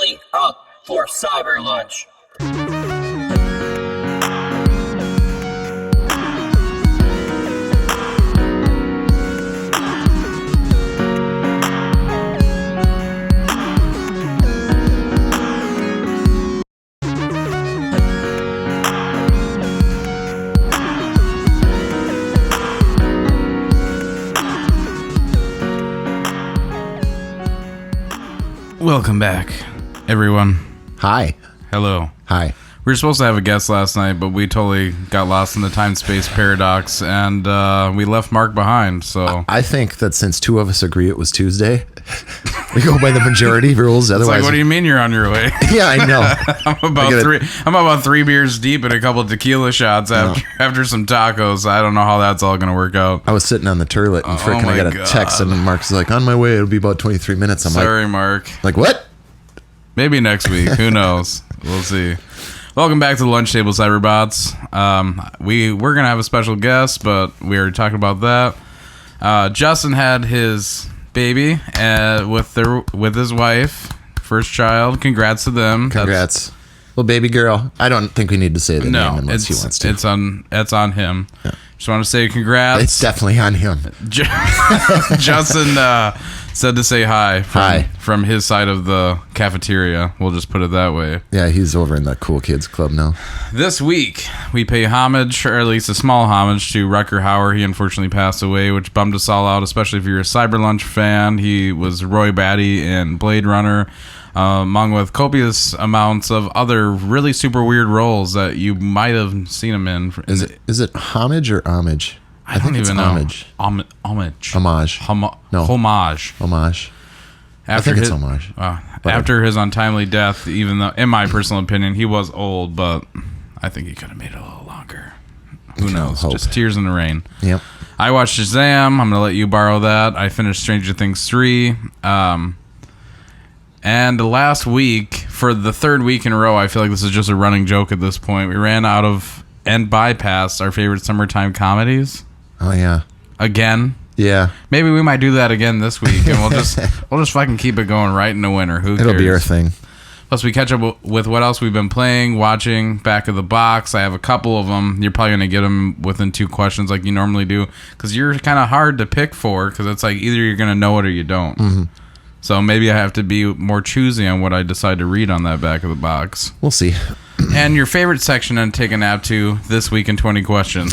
finally up for Cyber Lunch. Welcome back, everyone. Hi. Hello. Hi. We were supposed to have a guest last night, but we totally got lost in the time-space paradox, and we left Mark behind, so... I think that since two of us agree it was Tuesday, we go by the majority rules. It's Otherwise, like, what do you mean you're on your way? Yeah, I know. I'm about 3 beers deep and a couple of tequila shots after some tacos. I don't know how that's all going to work out. I was sitting on the toilet, and I got a text, and Mark's like, on my way, it'll be about 23 minutes. I'm Sorry, Mark. Like, what? Maybe next week. Who knows? We'll see. Welcome back to the Lunch Table, Cyberbots. We're going to have a special guest, but we already talked about that. Justin had his baby with his wife, first child. Congrats to them. Congrats. Well, baby girl. I don't think we need to say the name unless he wants to. It's on him. Yeah. Just want to say congrats. It's definitely on him. Justin said to say hi from his side of the cafeteria. We'll just put it that way. Yeah, he's over in the cool kids club now. This week, we pay homage, or at least a small homage, to Rutger Hauer. He unfortunately passed away, which bummed us all out, especially if you're a Cyber Lunch fan. He was Roy Batty in Blade Runner, among with copious amounts of other really super weird roles that you might have seen him in. Is it homage or homage? I think it's homage. Homage. Homage. Homage. Homage. I think it's homage. After his untimely death, even though, in my personal opinion, he was old, but I think he could have made it a little longer. Who knows? Just Tears in the Rain. Yep. I watched Shazam. I'm going to let you borrow that. I finished Stranger Things 3. And last week, for the third week in a row, I feel like this is just a running joke at this point. We ran out of and bypassed our favorite summertime comedies. Oh, yeah. Again. Yeah. Maybe we might do that again this week, and we'll just fucking keep it going right in the winter. Who cares? It'll be our thing. Plus, we catch up with what else we've been playing, watching, back of the box. I have a couple of them. You're probably going to get them within 2 questions like you normally do, because you're kind of hard to pick for, because it's like either you're going to know it or you don't. Mm-hmm. So maybe I have to be more choosy on what I decide to read on that back of the box. We'll see. And your favorite section to take a nap to this week in 20 questions.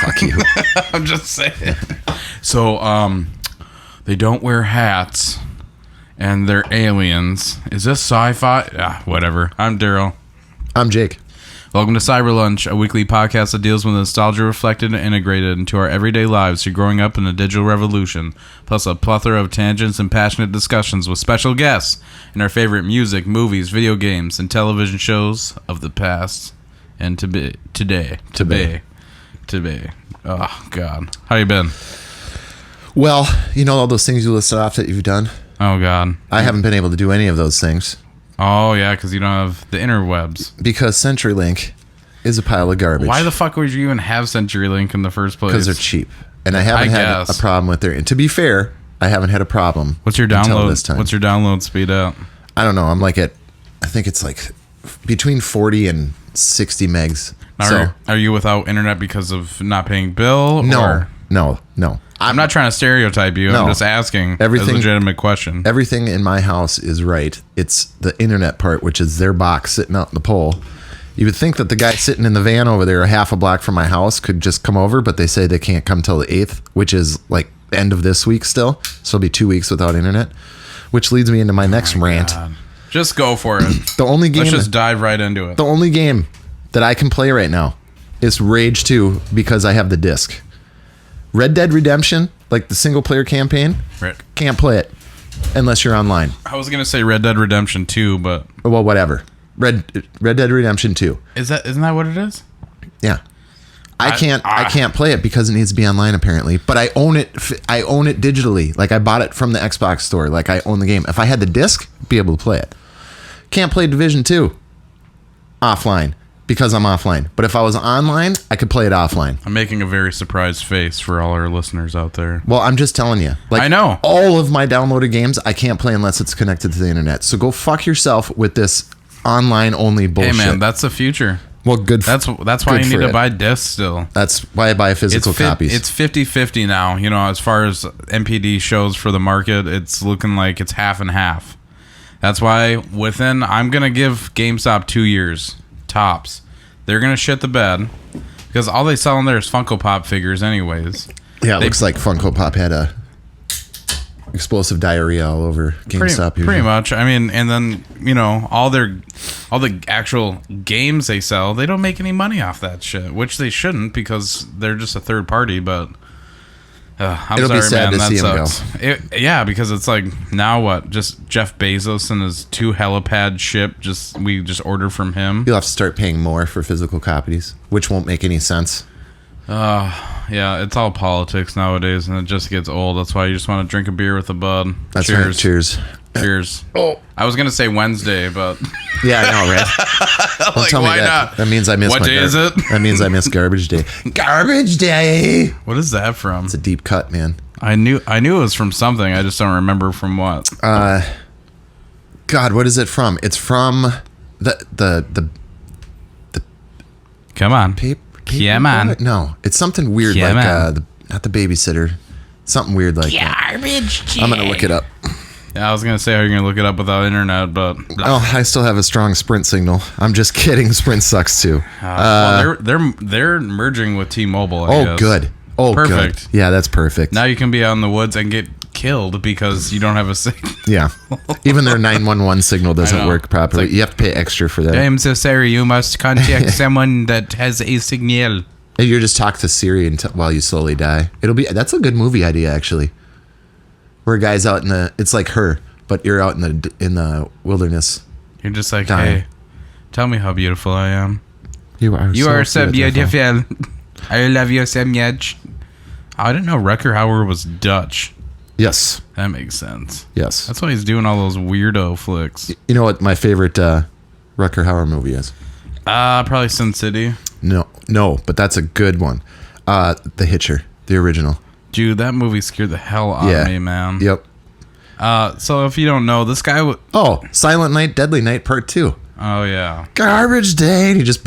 Fuck you. I'm just saying. So, they don't wear hats, and they're aliens. Is this sci-fi? Whatever. I'm Daryl. I'm Jake. Welcome to Cyber Lunch, a weekly podcast that deals with nostalgia reflected and integrated into our everyday lives through growing up in the digital revolution, plus a plethora of tangents and passionate discussions with special guests and our favorite music, movies, video games, and television shows of the past and today. Oh, God. How you been? Well, you know all those things you listed off that you've done? Oh, God. I haven't been able to do any of those things. Oh, yeah, because you don't have the interwebs. Because CenturyLink is a pile of garbage. Why the fuck would you even have CenturyLink in the first place? Because they're cheap. And I haven't had a problem with their... And to be fair, I haven't had a problem. What's your download? What's your download speed at? I don't know. I'm like at... I think it's like between 40 and 60 megs. Now, are you without internet because of not paying bill? No. I'm not trying to stereotype you. No. I'm just asking a legitimate question. Everything in my house is right. It's the internet part, which is their box sitting out in the pole. You would think that the guy sitting in the van over there, half a block from my house, could just come over, but they say they can't come till the 8th, which is like end of this week still. So it'll be 2 weeks without internet, which leads me into my next rant. God. Just go for it. Let's just dive right into it. The only game that I can play right now is Rage 2 because I have the disc. Red Dead Redemption, like the single player campaign, can't play it unless you're online. I was gonna say Red Dead Redemption 2, but well, whatever. Red Dead Redemption 2. Isn't that what it is? Yeah. I can't play it because it needs to be online apparently, but I own it digitally. Like I bought it from the Xbox store. Like I own the game. If I had the disc, I'd be able to play it. Can't play Division 2 offline. because I'm offline. But if I was online, I could play it offline. I'm making a very surprised face for all our listeners out there. Well, I'm just telling you. Like, I know. All of my downloaded games, I can't play unless it's connected to the internet. So go fuck yourself with this online-only bullshit. Hey, man, that's the future. Well, good. That's why you need to buy discs still. That's why I buy physical copies. It's 50-50 now. You know, as far as MPD shows for the market, it's looking like it's half and half. That's why I'm going to give GameStop 2 years, tops. They're going to shit the bed because all they sell in there is Funko Pop figures anyways. Yeah, it looks like Funko Pop had a explosive diarrhea all over GameStop. Pretty much. I mean, and then, you know, all the actual games they sell, they don't make any money off that shit, which they shouldn't because they're just a third party, but It'll be sad to see him go. Yeah, because it's like, now what? Just Jeff Bezos and his 2 helipad ship, we just order from him. You'll have to start paying more for physical copies, which won't make any sense. Yeah, it's all politics nowadays, and it just gets old. That's why you just want to drink a beer with a bud. That's Cheers. right. Cheers. Cheers. Oh, I was gonna say Wednesday, but yeah, I know, right? Don't tell me why that. not? That means I miss. What day is it? That means I miss Garbage Day. Garbage Day. What is that from? It's a deep cut, man. I knew it was from something. I just don't remember from what. God, what is it from? It's from the. Come on. Paper yeah, man. No, it's something weird yeah, like not the babysitter. Something weird like Garbage that. I'm gonna look it up. Yeah, I was gonna say how you're gonna look it up without internet, but I still have a strong Sprint signal. I'm just kidding. Sprint sucks too. Well, they're merging with T-Mobile. I guess. Good. Oh, perfect. Good. Yeah, that's perfect. Now you can be out in the woods and get killed because you don't have a signal. Yeah, even their 911 signal doesn't work properly. Like, you have to pay extra for that. I'm so sorry. You must contact someone that has a signal. And you just talk to Siri while you slowly die. That's a good movie idea actually. Where a guy's out it's like Her, but you're out in the wilderness. You're just like, dying. Hey, tell me how beautiful I am. You are so beautiful. I love you so much. I didn't know Rutger Hauer was Dutch. Yes. That makes sense. Yes. That's why he's doing all those weirdo flicks. You know what my favorite Rutger Hauer movie is? Probably Sin City. No, but that's a good one. The Hitcher, the original. Dude, that movie scared the hell out of me, man. Yep. So if you don't know, this guy Silent Night, Deadly Night Part 2. Oh, yeah. Garbage Day. And he just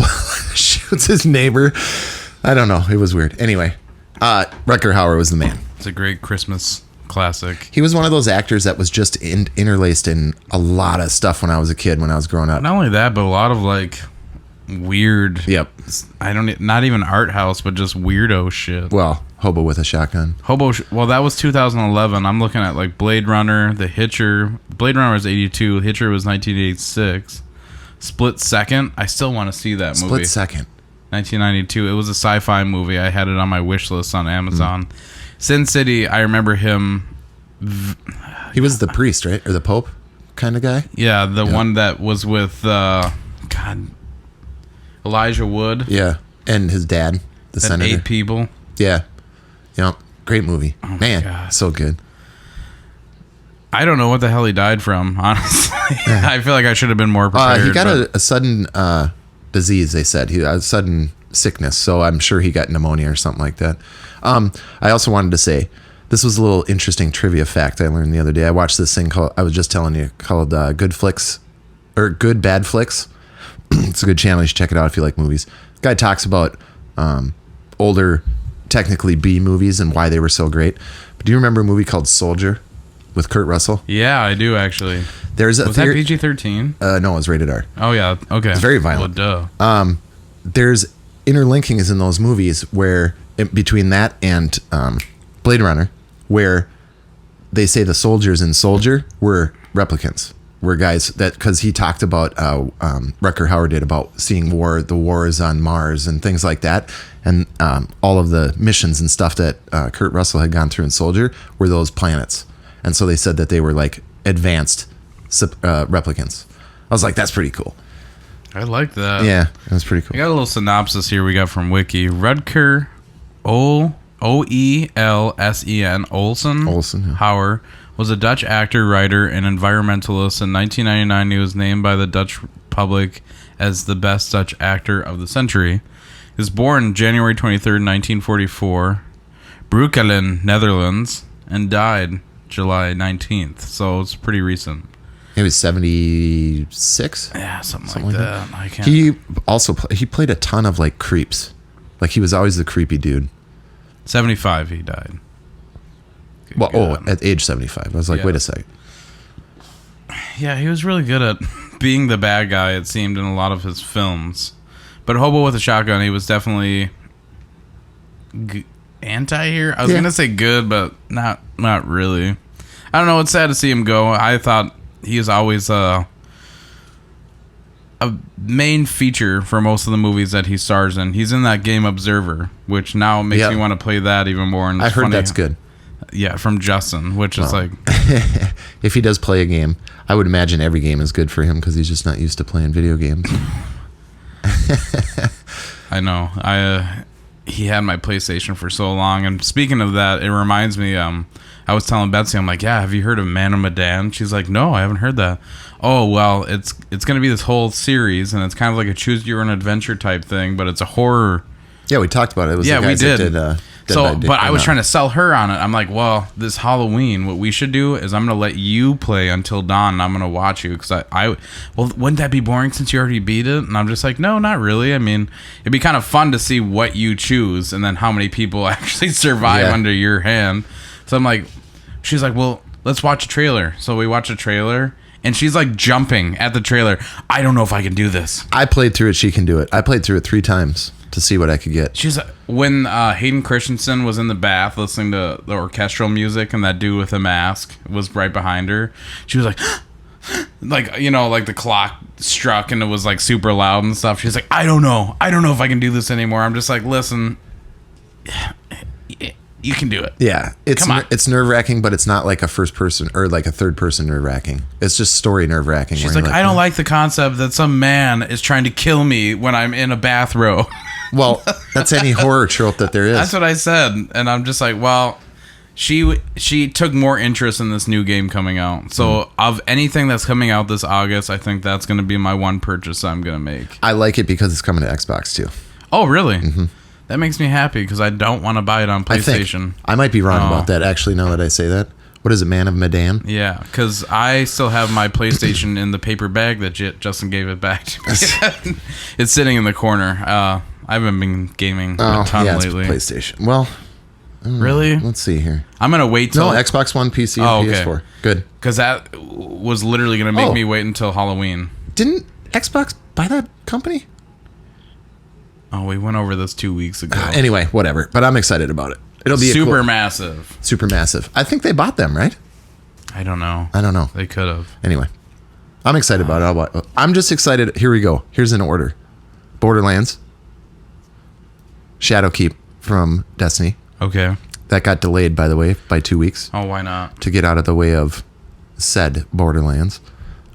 shoots his neighbor. I don't know. It was weird. Anyway, Rutger Hauer was the man. It's a great Christmas classic. He was one of those actors that was just interlaced in a lot of stuff when I was a kid, when I was growing up. Not only that, but a lot of like weird. Yep. Not even art house, but just weirdo shit. Well, Hobo with a Shotgun. Well, that was 2011. I'm looking at like Blade Runner, The Hitcher. Blade Runner was 82. Hitcher was 1986. Split Second. I still want to see that movie. Split Second. 1992. It was a sci-fi movie. I had it on my wish list on Amazon. Sin City, I remember him. He was the priest, right? Or the Pope kind of guy? Yeah, the one that was with, Elijah Wood. Yeah, and his dad, the senator. 8 people. Yeah. Great movie. Oh Man, God. So good. I don't know what the hell he died from, honestly. I feel like I should have been more prepared. He got a sudden disease, they said. He had a sudden sickness, so I'm sure he got pneumonia or something like that. I also wanted to say, this was a little interesting trivia fact I learned the other day. I watched this thing called Good Flicks, or Good Bad Flicks. It's a good channel. You should check it out if you like movies. Guy talks about older, technically B movies and why they were so great. But do you remember a movie called Soldier with Kurt Russell? Yeah, I do actually. Was that PG-13? No, it was rated R. Oh yeah, okay. It's very violent. Well, duh. There's interlinkings in those movies where between that and Blade Runner, where they say the soldiers in Soldier were replicants. Were guys that, because he talked about Rutger Hauer did about seeing the wars on Mars and things like that, and all of the missions and stuff that Kurt Russell had gone through in Soldier were those planets, and so they said that they were like advanced replicants. I was like, that's pretty cool. I like that. Yeah, that's pretty cool. I got a little synopsis here we got from Wiki. Rutger Olsen yeah. Hauer was a Dutch actor, writer, and environmentalist. In 1999, he was named by the Dutch public as the best Dutch actor of the century. He was born January 23rd, 1944, Breukelen, Netherlands, and died July 19th. So it's pretty recent. He was 76. Yeah, something like that. I can't. He played a ton of like creeps. Like he was always the creepy dude. 75, he died. At age 75. I was like, wait a second. Yeah, he was really good at being the bad guy, it seemed, in a lot of his films. But Hobo with a Shotgun, he was definitely anti-hero. I was going to say good, but not really. I don't know. It's sad to see him go. I thought he was always a main feature for most of the movies that he stars in. He's in that game Observer, which now makes me want to play that even more. And I heard that's good. Yeah, from Justin, which is like... If he does play a game, I would imagine every game is good for him because he's just not used to playing video games. I know. He had my PlayStation for so long. And speaking of that, it reminds me... I was telling Betsy, I'm like, yeah, have you heard of Man of Medan? She's like, no, I haven't heard that. Oh, well, it's going to be this whole series, and it's kind of like a choose your own adventure type thing, but it's a horror. Yeah, we talked about it. It was the guys we did. That but I was trying to sell her on it. I'm like, well, this Halloween, what we should do is I'm going to let you play until dawn, and I'm going to watch you, because well, wouldn't that be boring since you already beat it? And I'm just like, no, not really. I mean, it'd be kind of fun to see what you choose, and then how many people actually survive under your hand. So I'm like, she's like, well, let's watch a trailer. So we watch a trailer, and she's like jumping at the trailer. I don't know if I can do this. I played through it. She can do it. I played through it 3 times to see what I could get. She's when Hayden Christensen was in the bath listening to the orchestral music, and that dude with the mask was right behind her. She was like, like, you know, like the clock struck, and it was like super loud and stuff. She's like, I don't know if I can do this anymore. I'm just like, listen. You can do it. Yeah, it's nerve-wracking, but it's not like a first person or like a third person nerve-wracking. It's just story nerve-wracking. She's like, I don't like the concept that some man is trying to kill me when I'm in a bathrobe. Well, that's any horror trope that there is. That's what I said, and I'm just like, well, she took more interest in this new game coming out. So of anything that's coming out this August, I think that's going to be my one purchase I'm going to make. I like it because it's coming to Xbox too. Oh, really? Mm-hmm. That makes me happy because I don't want to buy it on PlayStation. I might be wrong about that, actually, now that I say that. What is it, Man of Medan? Yeah, because I still have my PlayStation in the paper bag that Justin gave it back to me. It's sitting in the corner. I haven't been gaming a ton lately. It's PlayStation. Well, really? Let's see here. I'm going to wait till... No, Xbox One, PC, and PS4. Good. Because that was literally going to make me wait until Halloween. Didn't Xbox buy that company? Oh, we went over this 2 weeks ago. Anyway, whatever. But I'm excited about it. It'll be super massive. Super massive. I think they bought them, right? I don't know. They could have. Anyway, I'm excited about it. I'm just excited. Here we go. Here's an order. Borderlands. Shadowkeep from Destiny. Okay. That got delayed, by the way, by 2 weeks. Oh, why not? To get out of the way of said Borderlands.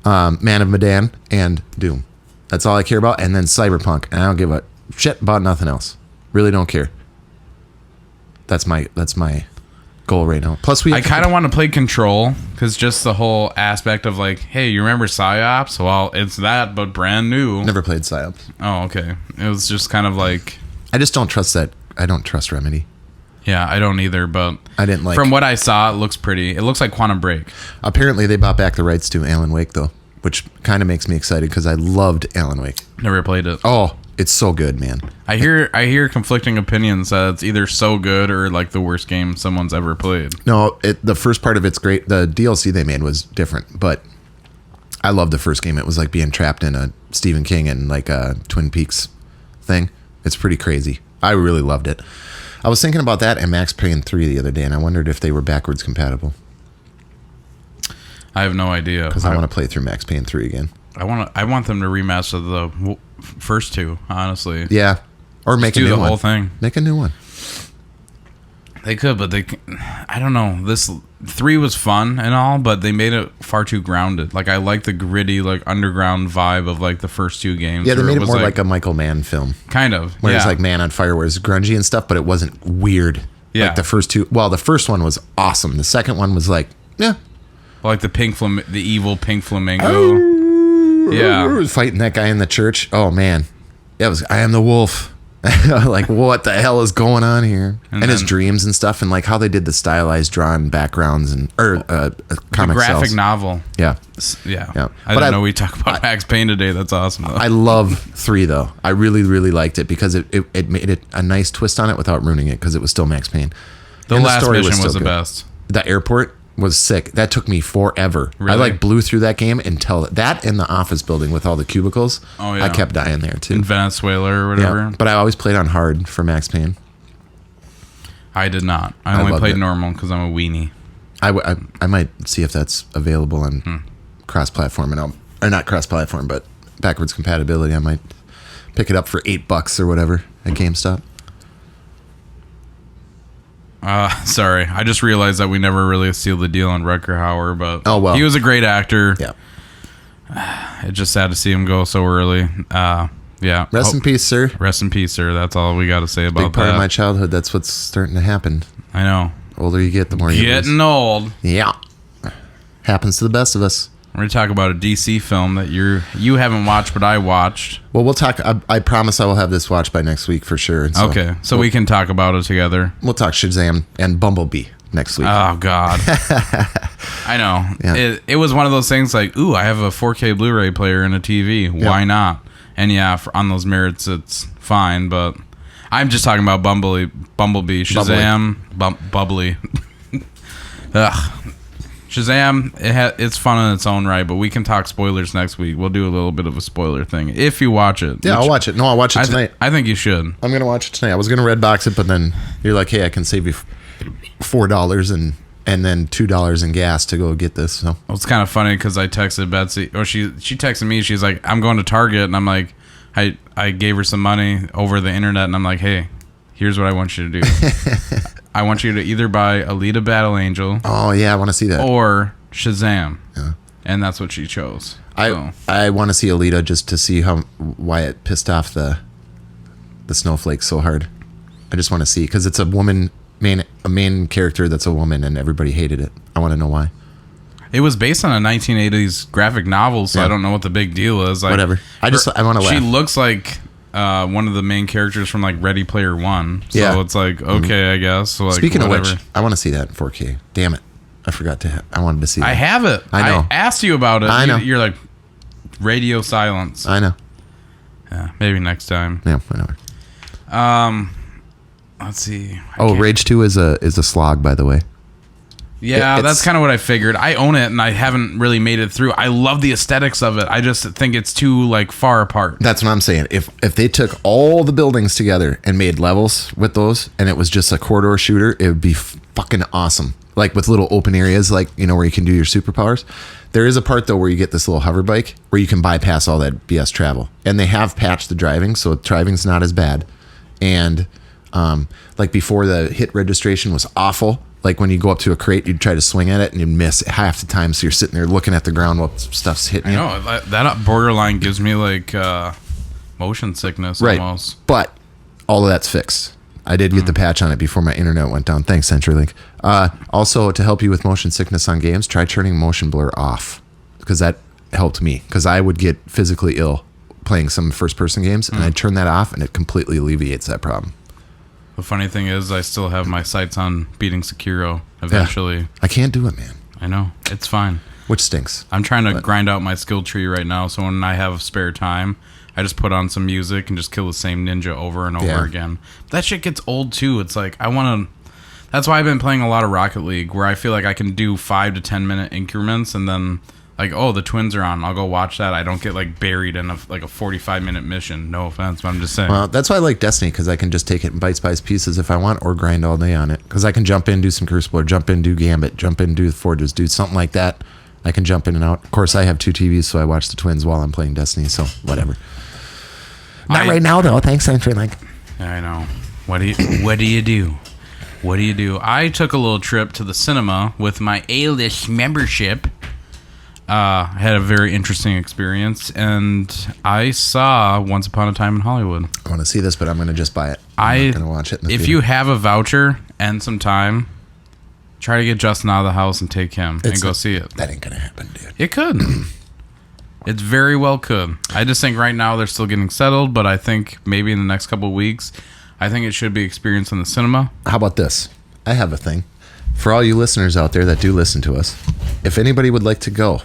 Man of Medan and Doom. That's all I care about. And then Cyberpunk. And I don't give a shit about nothing else. Really don't care. That's my goal right now. Plus, I kind of want to play Control because just the whole aspect of like, hey, you remember PsyOps? Well, it's that, but brand new. Never played PsyOps. Oh, okay. It was just kind of like... I just don't trust that. I don't trust Remedy. Yeah, I don't either, but... I didn't like... From what I saw, it looks pretty. It looks like Quantum Break. Apparently, they bought back the rights to Alan Wake, though, which kind of makes me excited because I loved Alan Wake. Never played it. Oh, it's so good, man. I hear conflicting opinions that it's either so good or like the worst game someone's ever played. No, the first part of it's great. The DLC they made was different, but I loved the first game. It was like being trapped in a Stephen King and like a Twin Peaks thing. It's pretty crazy. I really loved it. I was thinking about that and Max Payne 3 the other day, and I wondered if they were backwards compatible. I have no idea. Because I want to play through Max Payne 3 again. I want them to remaster the first two, honestly. Yeah. Or make a new one. Do the whole thing. Make a new one. They could, but I don't know. This 3 was fun and all, but they made it far too grounded. Like, I like the gritty, like, underground vibe of, like, the first 2 games. Yeah, they made it more like a Michael Mann film. Kind of, where it's like Man on Fire, where it's grungy and stuff, but it wasn't weird. Yeah. Like the first 2. Well, the first one was awesome. The second one was like, yeah. Like the evil pink flamingo. Yeah. fighting that guy in the church. Oh man, I am the wolf. Like, what the hell is going on here? And his dreams and stuff, and like how they did the stylized drawn backgrounds and comic graphic cells. novel. Yeah. I didn't know we talk about Max Payne today. That's awesome, though. I love 3 though. I really, really liked it because it made it a nice twist on it without ruining it because it was still Max Payne. The last story mission was still the good. best. The airport was sick. That took me forever. Really? I like blew through that game until that in the office building with all the cubicles. Oh, yeah. I kept dying there too. In Venezuela or whatever. Yeah, but I always played on hard for Max Payne. I did not. I only loved played it. normal because I'm a weenie. I might see if that's available on cross-platform, or not cross-platform, but backwards compatibility. I might pick it up for $8 or whatever at GameStop. Sorry. I just realized that we never really sealed the deal on Rutger Hauer, but Oh, well. he was a great actor. Yeah. It's just sad to see him go so early. Yeah. Rest in peace, sir. Rest in peace, sir. That's all we got to say about Big part that. of my childhood. That's what's starting to happen. I know. The older you get, the more you lose. Getting old. Yeah. Happens to the best of us. We're going to talk about a DC film that you haven't watched, but I watched. Well, we'll talk. I promise I will have this watched by next week for sure. And Okay. So we can talk about it together. We'll talk Shazam and Bumblebee next week. Oh, God. I know. Yeah. It was one of those things like, ooh, I have a 4K Blu-ray player and a TV. Why not? And yeah, on those merits, it's fine. But I'm just talking about Bumblebee, Shazam, Bubbly. Ugh. Shazam, it's fun in its own right, but we can talk spoilers next week. We'll do a little bit of a spoiler thing if you watch it. Yeah, I'll watch it. No, I'll watch it tonight. I think you should. I'm going to watch it tonight. I was going to Redbox it, but then you're like, hey, I can save you $4 and then $2 in gas to go get this. So Well, it's kind of funny because I texted Betsy, or she texted me. She's like, I'm going to Target, and I'm like, I gave her some money over the internet, and I'm like, hey, here's what I want you to do. I want you to either buy Alita Battle Angel. Oh yeah, I want to see that. Or Shazam. Yeah. And that's what she chose. I want to see Alita just to see why it pissed off the snowflakes so hard. I just want to see because it's a main character that's a woman and everybody hated it. I want to know why. It was based on a 1980s graphic novel, so Yeah. I don't know what the big deal is. Like, Whatever. I want to laugh. She looks like one of the main characters from like Ready Player One. So Yeah. it's like, okay, I guess. So, like, Speaking whatever. of which, I want to see that in 4K. Damn it. I forgot I wanted to see that. I have it. I know. I asked you about it. I know. You're like, radio silence. I know. Yeah, maybe next time. Yeah, whatever. Let's see. Rage 2 is a slog, by the way. Yeah, It's- that's kind of what I figured. I own it, and I haven't really made it through. I love the aesthetics of it. I just think it's too like far apart. That's what I'm saying. If they took all the buildings together and made levels with those, and it was just a corridor shooter, it would be fucking awesome. Like with little open areas, like where you can do your superpowers. There is a part though where you get this little hover bike where you can bypass all that BS travel, and they have patched the driving, so driving's not as bad. And like before, the hit registration was awful. Like when you go up to a crate, you'd try to swing at it and you'd miss half the time. So you're sitting there looking at the ground while stuff's hitting you. I know that borderline gives me like motion sickness almost. But all of that's fixed. I did get the patch on it before my internet went down. Thanks, CenturyLink. Also, to help you with motion sickness on games, try turning motion blur off because that helped me. Because I would get physically ill playing some first-person games, and I'd turn that off, and it completely alleviates that problem. The funny thing is, I still have my sights on beating Sekiro eventually. Yeah. I can't do it, man. I know. It's fine. Which stinks. I'm trying to grind out my skill tree right now, so when I have spare time, I just put on some music and just kill the same ninja over and over again. But that shit gets old, too. It's like, that's why I've been playing a lot of Rocket League, where I feel like I can do 5 to 10 minute increments, and then, like, oh, the twins are on. I'll go watch that. I don't get, like, buried in a 45-minute mission. No offense, but I'm just saying. Well, that's why I like Destiny, because I can just take it in bite-sized pieces if I want, or grind all day on it. Because I can jump in, do some Crucible, or jump in, do Gambit, jump in, do Forges, do something like that. I can jump in and out. Of course, I have 2 TVs, so I watch the twins while I'm playing Destiny, so whatever. Not right now, though. Thanks, CenturyLink. I know. What do you do? What do you do? I took a little trip to the cinema with my A-list membership. I had a very interesting experience, and I saw Once Upon a Time in Hollywood. I want to see this, but I'm going to just buy it. I'm not going to watch it in the If theater. you have a voucher and some time, try to get Justin out of the house and take him and go see it. That ain't going to happen, dude. It could. It very well could. I just think right now they're still getting settled, but I think maybe in the next couple of weeks, I think it should be experienced in the cinema. How about this? I have a thing. For all you listeners out there that do listen to us, if anybody would like to go,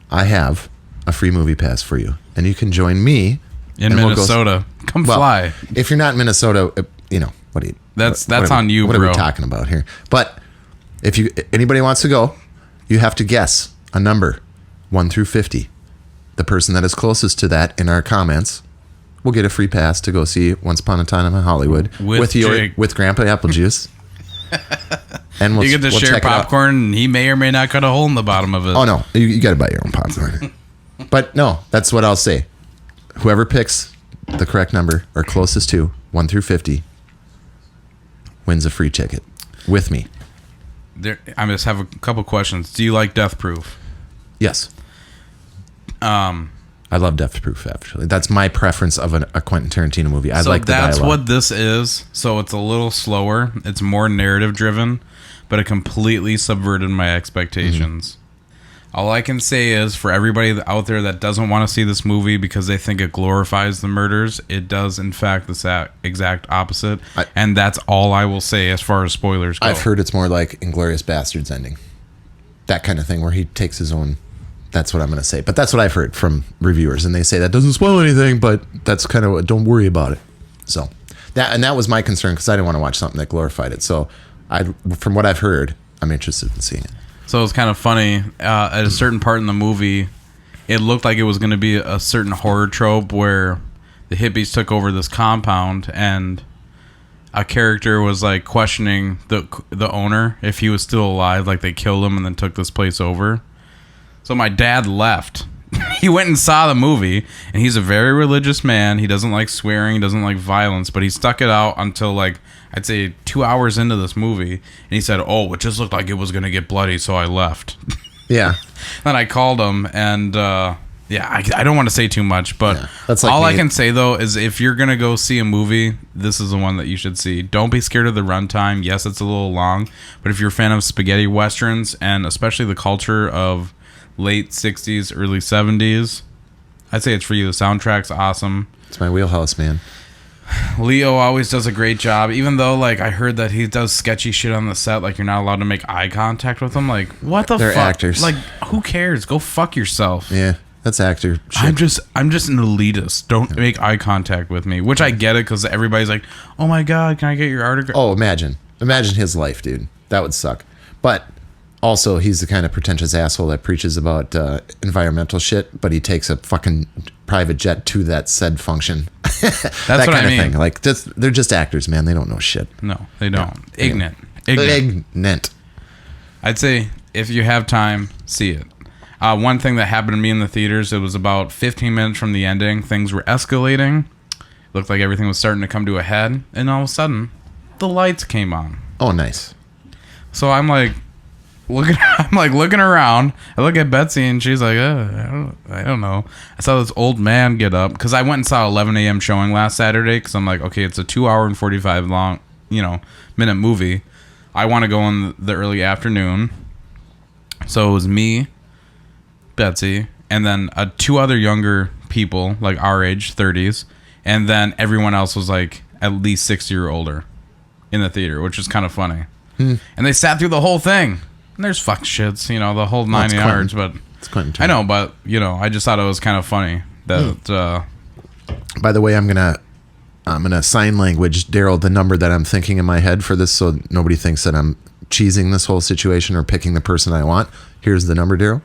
I have a free movie pass for you. And you can join me. In Minnesota. Come fly. If you're not in Minnesota, what do you... That's on you, bro. What are we talking about here? But if anybody wants to go, you have to guess a number, 1 through 50. The person that is closest to that in our comments will get a free pass to go see Once Upon a Time in Hollywood with Grandpa Applejuice. And you get to share popcorn, and he may or may not cut a hole in the bottom of it. Oh, no. You got to buy your own popcorn. But no, that's what I'll say. Whoever picks the correct number or closest to 1 through 50 wins a free ticket with me. I just have a couple questions. Do you like Death Proof? Yes. I love Death Proof, actually. That's my preference of a Quentin Tarantino movie. I like the dialogue. That's what this is. So it's a little slower. It's more narrative driven, but it completely subverted my expectations. Mm-hmm. All I can say is, for everybody out there that doesn't want to see this movie because they think it glorifies the murders, it does, in fact, the exact opposite. And that's all I will say as far as spoilers go. I've heard it's more like Inglourious Basterds ending. That kind of thing where he takes his own... That's what I'm going to say. But that's what I've heard from reviewers. And they say that doesn't spoil anything, but that's kind of... Don't worry about it. So, that was my concern because I didn't want to watch something that glorified it. So, from what I've heard, I'm interested in seeing it. So it's kind of funny. At a certain part in the movie, it looked like it was going to be a certain horror trope where the hippies took over this compound and a character was like questioning the owner if he was still alive, like they killed him and then took this place over. So my dad left. He went and saw the movie, and he's a very religious man. He doesn't like swearing, he doesn't like violence, but he stuck it out until like I'd say 2 hours into this movie, and he said, "Oh, it just looked like it was gonna get bloody, so I left." Yeah. Then I called him, and I don't want to say too much, but that's like all I can say though is if you're gonna go see a movie, this is the one that you should see. Don't be scared of the runtime. Yes, it's a little long, but if you're a fan of spaghetti westerns and especially the culture of late 60s, early 70s, I'd say it's for you. The soundtrack's awesome. It's my wheelhouse, man. Leo always does a great job, even though like I heard that he does sketchy shit on the set, like you're not allowed to make eye contact with him. Like, what the fuck? They're actors. Like, who cares? Go fuck yourself. Yeah, that's actor shit. I'm just an elitist. Don't make eye contact with me, which I get it because everybody's like, "Oh my god, can I get your autograph?" Oh, imagine his life, dude. That would suck. But also, he's the kind of pretentious asshole that preaches about environmental shit, but he takes a fucking private jet to that said function. That's that what kind I mean. of thing. Like, they're just actors, man. They don't know shit. No, they don't. Yeah. Ignorant. I'd say if you have time, see it. One thing that happened to me in the theaters, it was about 15 minutes from the ending. Things were escalating. Looked like everything was starting to come to a head, and all of a sudden, the lights came on. Oh, nice. So I'm like looking around. I look at Betsy and she's like, I don't know. I saw this old man get up because I went and saw 11 a.m. showing last Saturday because I'm like, okay, it's a 2 hour and 45 minute movie. I want to go in the early afternoon. So it was me, Betsy, and then 2 other younger people like our age, 30s, and then everyone else was like at least 60 or older in the theater, which is kind of funny. And they sat through the whole thing. And there's fuck shits, the whole 9 yards, but it's Quentin. I know, but I just thought it was kind of funny that. By the way, I'm gonna sign language Daryl the number that I'm thinking in my head for this, so nobody thinks that I'm cheesing this whole situation or picking the person I want. Here's the number, Daryl.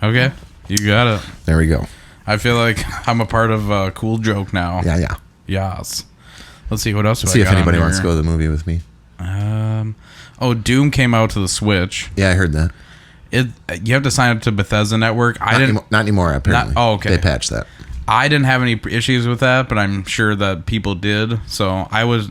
Okay, you got it. There we go. I feel like I'm a part of a cool joke now. Yeah. Yes. Let's see what else. Let's see if anybody wants to go to the movie with me. Doom came out to the Switch. Yeah, I heard that. You have to sign up to Bethesda Network. Not anymore, apparently. Okay. They patched that. I didn't have any issues with that, but I'm sure that people did. So I was,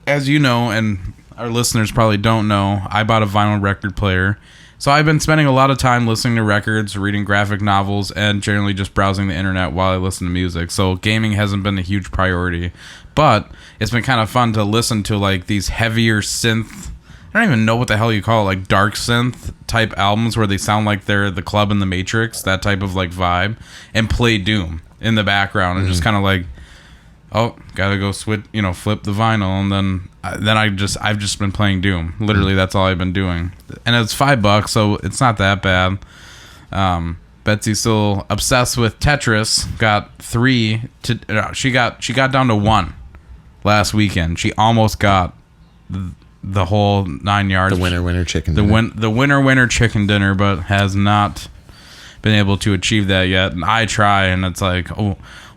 as you know, and our listeners probably don't know, I bought a vinyl record player. So I've been spending a lot of time listening to records, reading graphic novels, and generally just browsing the internet while I listen to music. So gaming hasn't been a huge priority. But it's been kind of fun to listen to like these heavier synth I don't even know what the hell you call it, like dark synth type albums where they sound like they're the Club in the Matrix, that type of like vibe, and play Doom in the background and just kind of like, oh, gotta go flip the vinyl, and then I've just been playing Doom. Literally, that's all I've been doing, and it's $5, so it's not that bad. Betsy's still obsessed with Tetris. Got 3 to she got down to 1 last weekend. She almost got the whole 9 yards. The winner chicken dinner. The winner chicken dinner, but has not been able to achieve that yet. And I try, and it's like, oh,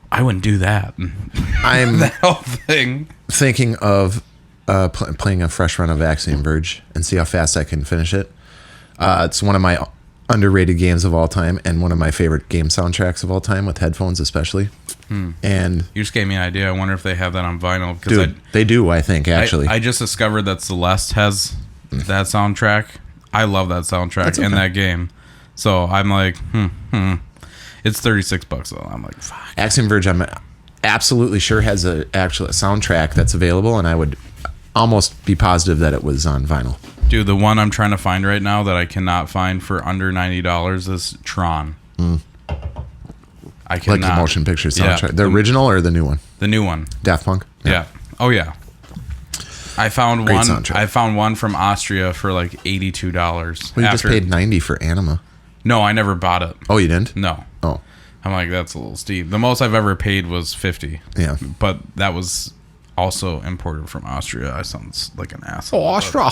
I wouldn't do that. I'm that whole thing. Thinking of playing a fresh run of Axiom Verge and see how fast I can finish it. It's one of my underrated games of all time and one of my favorite game soundtracks of all time, with headphones especially. And you just gave me an idea. I wonder if they have that on vinyl. Dude, they do, I think, actually. I just discovered that Celeste has that soundtrack. I love that soundtrack in that game. So I'm like, It's $36 though. I'm like, fuck. Axiom Verge, I'm absolutely sure has a soundtrack that's available, and I would almost be positive that it was on vinyl. Dude, the one I'm trying to find right now that I cannot find for under $90 is Tron. I cannot. Like the motion picture soundtrack. Yeah, the original or the new one? The new one. Daft Punk? Yeah. Oh yeah. I found Great one. soundtrack. I found one from Austria for like $82. Well, you just paid $90 for Anima. No, I never bought it. Oh, you didn't? No. Oh. I'm like, that's a little steep. The most I've ever paid was $50. Yeah. But that was also imported from Austria. I sound like an asshole. Oh, Austria.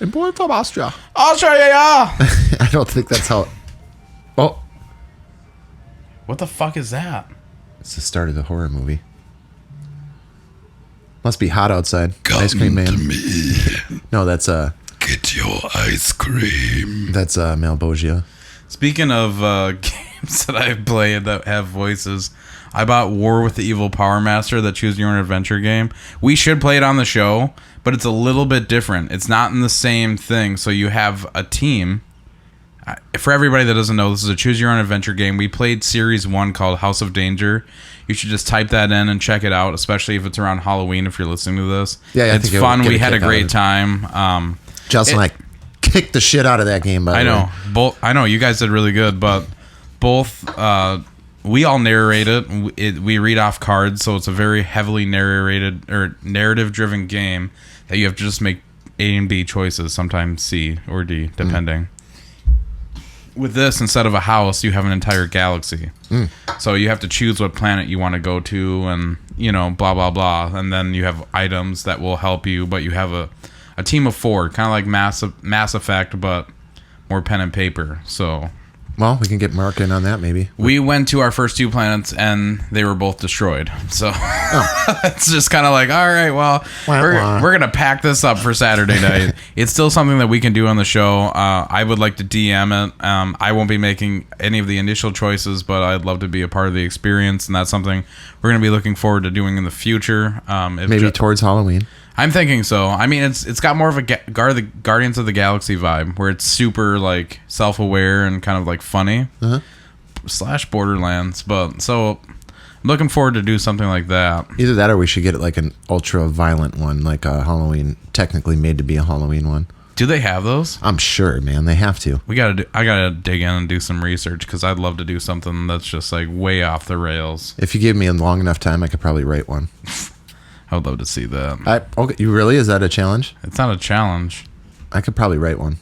Imported from Austria. Austria, yeah. I don't think that's how... Oh. What the fuck is that? It's the start of the horror movie. Must be hot outside. Ice cream man. To me. No, that's Get your ice cream. That's Malbogia. Speaking of games that I play that have voices, I bought War with the Evil Power Master, the Choose Your Own Adventure game. We should play it on the show, but it's a little bit different. It's not in the same thing. So you have a team. For everybody that doesn't know, this is a Choose Your Own Adventure game. We played Series 1 called House of Danger. You should just type that in and check it out, especially if it's around Halloween, if you're listening to this. Yeah, it's fun. We had a great time. Justin and I kicked the shit out of that game, by the way. I know you guys did really good, but both we all narrate it. We read off cards, so it's a very heavily narrated or narrative-driven game that you have to just make A and B choices, sometimes C or D, depending. With this, instead of a house, you have an entire galaxy. So you have to choose what planet you want to go to, and blah blah blah, and then you have items that will help you. But you have a team of 4, kind of like Mass Effect, but more pen and paper. So, well, we can get Mark in on that maybe. We went to our first 2 planets, and they were both destroyed. So it's just kind of like, all right, well, we're gonna pack this up for Saturday night. It's still something that we can do on the show. I would like to DM it. I won't be making any of the initial choices, but I'd love to be a part of the experience, and that's something we're gonna be looking forward to doing in the future. Maybe towards Halloween. I'm thinking so. I mean, it's got more of a Guardians of the Galaxy vibe, where it's super like self-aware and kind of like funny / Borderlands. But so I'm looking forward to do something like that. Either that, or we should get like an ultra violent one, like a Halloween, technically made to be a Halloween one. Do they have those? I'm sure, man. They have to. I gotta dig in and do some research, because I'd love to do something that's just like way off the rails. If you give me a long enough time, I could probably write one. I would love to see that. Okay, you really? Is that a challenge? It's not a challenge. I could probably write one.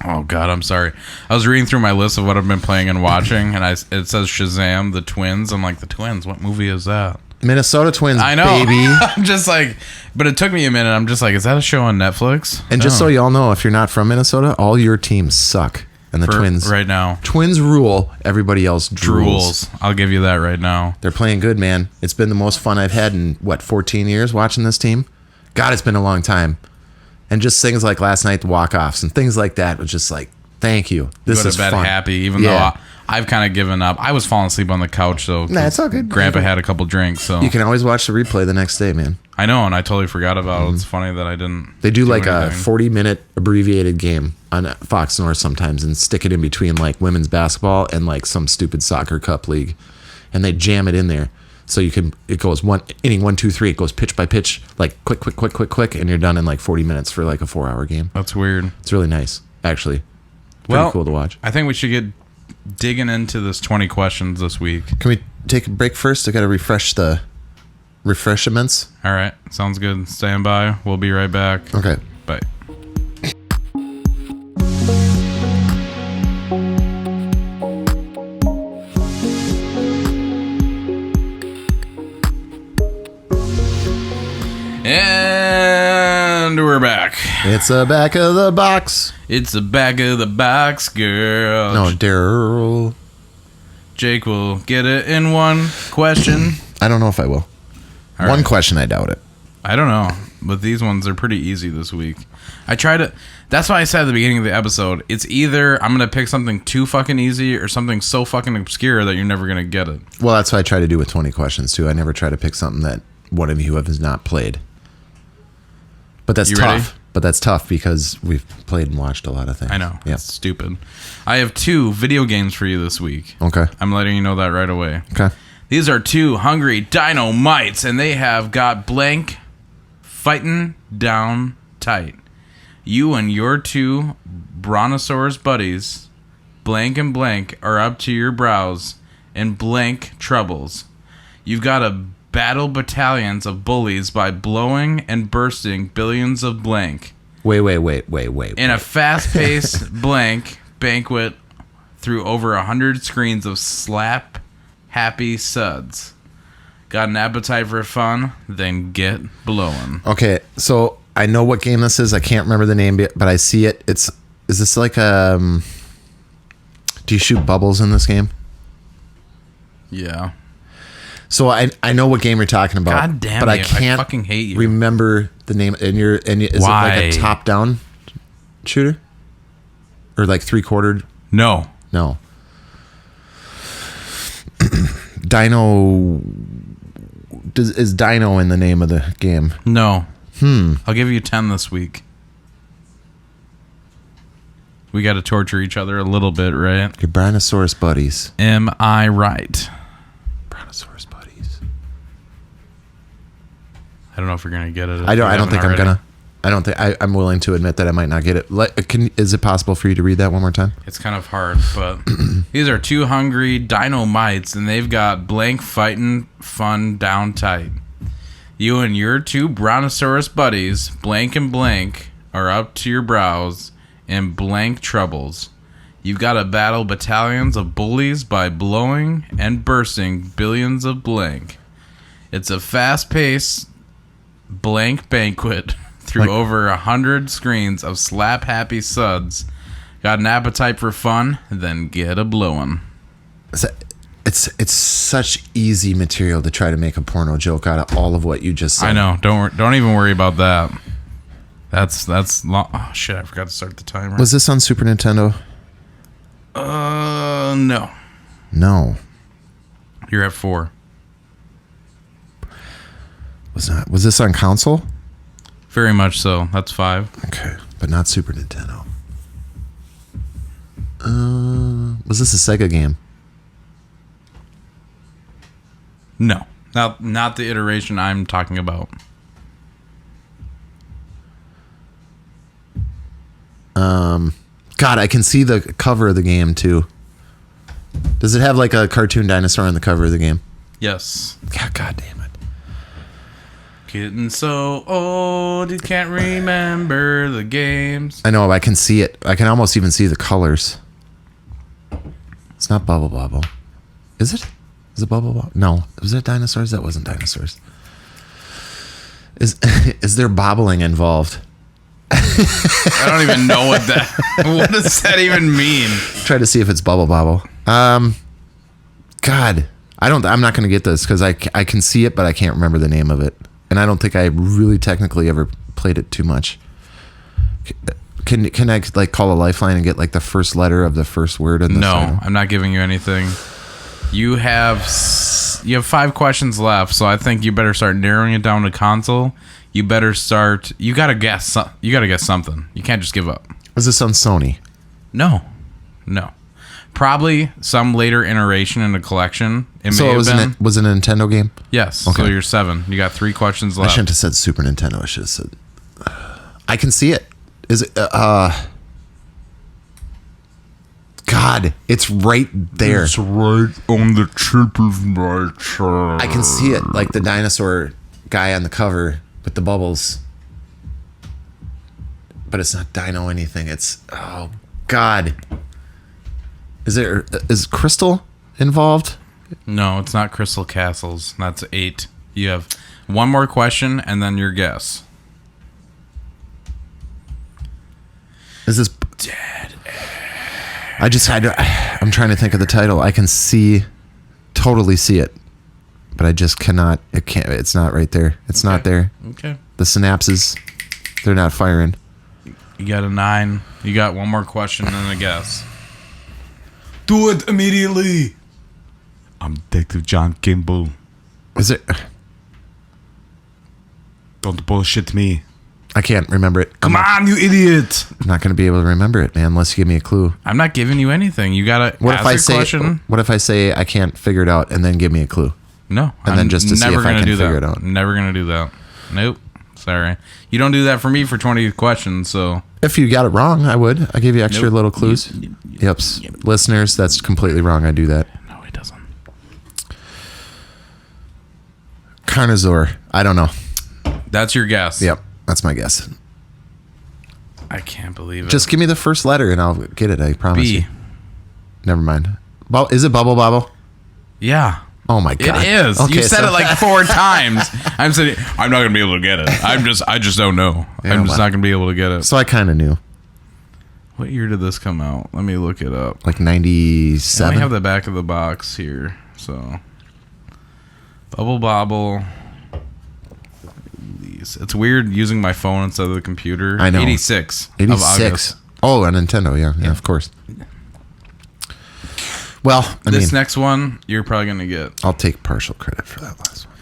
Oh God, I'm sorry. I was reading through my list of what I've been playing and watching, and it says Shazam, the Twins. I'm like, the Twins? What movie is that? Minnesota Twins, I know. baby. I'm just like, but it took me a minute. I'm just like, is that a show on Netflix? And just so y'all know, if you're not from Minnesota, all your teams suck. And the Twins right now. Twins rule. Everybody else drools. I'll give you that right now. They're playing good, man. It's been the most fun I've had in 14 years watching this team. God, it's been a long time. And just things like last night, the walk-offs and things like that was just like, thank you. This is fun. Happy, even though I've kind of given up. I was falling asleep on the couch, though. Nah, it's all good. Grandpa had a couple drinks, so you can always watch the replay the next day, man. I know, and I totally forgot about it. It's funny that I didn't. They do like anything. a 40-minute abbreviated game on Fox North sometimes, and stick it in between like women's basketball and like some stupid soccer cup league, and they jam it in there. So it goes inning 1, 2, 3. It goes pitch by pitch, like quick, and you're done in like 40 minutes for like a 4-hour game. That's weird. It's really nice, actually. Pretty cool to watch. I think we should get digging into this 20 questions this week. Can we take a break first? I got to refresh the refreshments. All right, sounds good. Stand by. We'll be right back. Okay. Bye. And we're back. It's the back of the box. It's the back of the box, girl. No, Daryl. Jake will get it in one question. I don't know if I will. One question, I doubt it. I don't know, but these ones are pretty easy this week. I try to... That's why I said at the beginning of the episode, it's either I'm going to pick something too fucking easy or something so fucking obscure that you're never going to get it. Well, that's what I try to do with 20 questions, too. I never try to pick something that one of you has not played. But that's tough. Ready? But that's tough because we've played and watched a lot of things. I know. Yeah. It's stupid. I have 2 video games for you this week. Okay. I'm letting you know that right away. Okay. These are 2 hungry dynamites, and they have got blank fighting down tight. You and your 2 brontosaurus buddies, blank and blank, are up to your brows in blank troubles. You've got to battle battalions of bullies by blowing and bursting billions of blank. Wait. In a fast-paced blank banquet through over 100 screens of slap happy suds. Got an appetite for fun? Then get blowing. Okay, so I know what game this is. I can't remember the name, but I see it. Is this like do you shoot bubbles in this game? Yeah. So I know what game you're talking about. God damn but it, I can't fucking hate you. remember the name. And is Why? it like a top-down shooter? Or like three-quartered? No. No. Dino... Is Dino in the name of the game? No. I'll give you 10 this week. We got to torture each other a little bit, right? Your Brontosaurus buddies. Am I right? Brontosaurus buddies. I don't know if you're going to get it. I don't think I'm gonna. I don't think I'm willing to admit that I might not get it. Is it possible for you to read that one more time? It's kind of hard, but these are 2 hungry dynamites, and they've got blank fighting fun down tight. You and your 2 brontosaurus buddies, blank and blank, are up to your brows in blank troubles. You've got to battle battalions of bullies by blowing and bursting billions of blank. It's a fast-paced blank banquet through over 100 screens of slap happy suds. Got an appetite for fun? Then get a blowin'. It's such easy material to try to make a porno joke out of all of what you just said. I know. Don't even worry about that. That's long. Oh shit! I forgot to start the timer. Was this on Super Nintendo? No. No. You're at 4. Was this on console? Very much so. That's 5. Okay, but not Super Nintendo. Was this a Sega game? No. Not the iteration I'm talking about. God, I can see the cover of the game too. Does it have like a cartoon dinosaur on the cover of the game? Yes. God damn it. Getting so old, you can't remember the games. I know, I can see it. I can almost even see the colors. It's not Bubble Bobble. Is it? Is it Bubble Bobble? No. Was it dinosaurs? That wasn't dinosaurs. Is there bobbling involved? I don't even know what does that even mean? Try to see if it's Bubble Bobble. God, I'm not going to get this because I can see it, but I can't remember the name of it. And I don't think I really technically ever played it too much. Can I like call a lifeline and get like the first letter of the first word in the title? I'm not giving you anything. You have 5 questions left, so I think you better start narrowing it down to console. You better start. You gotta guess. You gotta guess something. You can't just give up. Is this on Sony? No. Probably some later iteration in the collection. It may have been. Was it a Nintendo game? Yes. Okay. So you're 7. You got 3 questions I left. shouldn't have said Super Nintendo. I should have said. I can see it. Is it? God, it's right there. It's right on the tip of my tongue. I can see it, like the dinosaur guy on the cover with the bubbles. But it's not Dino anything. It's God. Is Crystal involved? No, it's not Crystal Castles. That's 8. You have one more question and then your guess. Is this Dead Air? I'm trying to think of the title. I can totally see it, but I just cannot. It's not right there. It's not there. Okay. The synapses, they're not firing. You got a 9. You got one more question and a guess. Do it immediately. I'm Detective John Kimball. Is it? Don't bullshit me. I can't remember it. Come on, you idiot. I'm not going to be able to remember it, man, unless you give me a clue. I'm not giving you anything. You gotta ask a question. What if I say I can't figure it out and then give me a clue? No, and then just to see if I can figure it out. Never gonna do that. Nope. Sorry. You don't do that for me for 20 questions. So if you got it wrong, I would. I give you extra little clues. Yep. Listeners, that's completely wrong. I do that. No, it doesn't. Carnosaur. I don't know. That's your guess. Yep. That's my guess. I can't believe it. Just give me the first letter and I'll get it. I promise B. you. Never mind. Is it Bubble Bobble? Yeah. Oh my God. It is. Okay, you said it like 4 times. I'm saying I'm not gonna be able to get it. I just don't know. Yeah, I'm just not gonna be able to get it. So I kind of knew. What year did this come out? Let me look it up. Like 97. I have the back of the box here. So Bubble Bobble. It's weird using my phone instead of the computer. I know. 86. 86. Oh, a Nintendo. Yeah, of course. Well, this next one, you're probably going to get. I'll take partial credit for that last one.